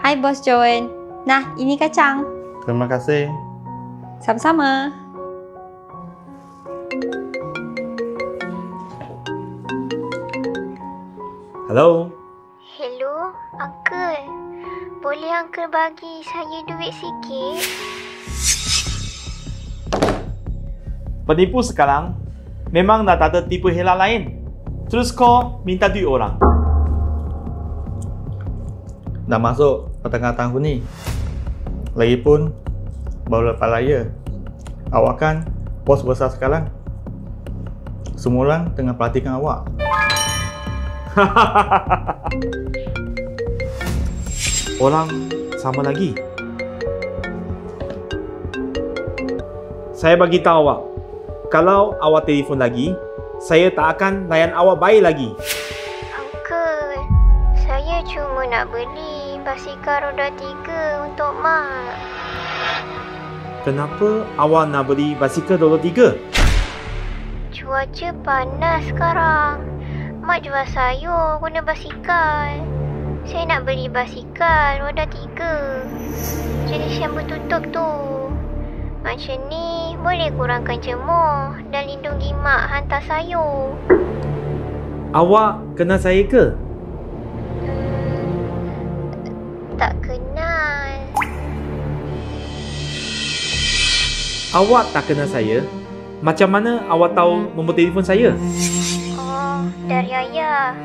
Hai Bos John. Nah, ini kacang. Terima kasih. Sama-sama. Halo. Hello, Uncle. Boleh Uncle bagi saya duit sikit? Penipu sekarang memang dah tak ada tipu hela lain. Terus kau minta duit orang. Dah masuk pertengahan tahun ni. Lagipun baru lepas raya. Awak kan bos besar sekarang. Semua orang tengah perhatikan awak. Orang sama lagi. Saya bagi tahu awak, kalau awak telefon lagi, saya tak akan layan awak baik lagi. Uncle, saya cuma nak beli basikal roda 3 untuk Mak. Kenapa awak nak beli basikal roda 3? Cuaca panas sekarang. Mak jual sayur guna basikal. Saya nak beli basikal roda 3. Jenis yang bertutup tu. Macam ni boleh kurangkan jemuh dan lindungi Mak hantar sayur. Awak kenal saya ke? Tak kenal. Awak tak kenal saya? Macam mana awak tahu nombor telefon saya? Oh, dari ayah.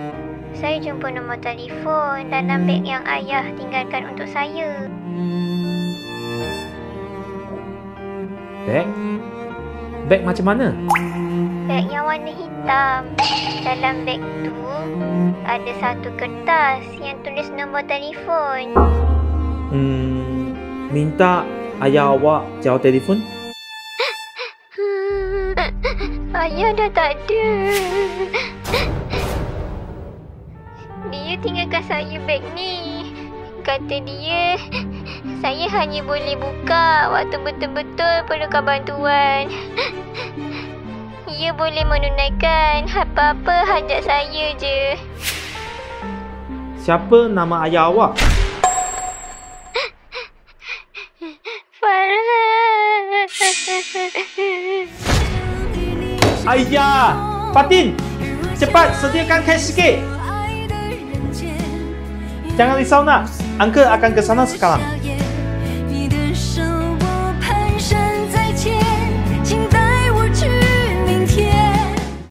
Saya jumpa nombor telefon dalam beg yang ayah tinggalkan untuk saya. Beg? Beg macam mana? Beg yang warna hitam. Dalam beg tu ada satu kertas yang tulis nombor telefon. Minta ayah awak jawab telefon? Ayah dah tak ada. Dia tinggalkan saya beg ni. Kata dia, saya hanya boleh buka waktu betul-betul perlukan bantuan. Ia boleh menunaikan apa-apa hajat saya je. Siapa nama ayah awak? Farah. Ayah! Fatin! Cepat sediakan cash sikit! Jangan risau nak, Uncle akan ke sana sekarang.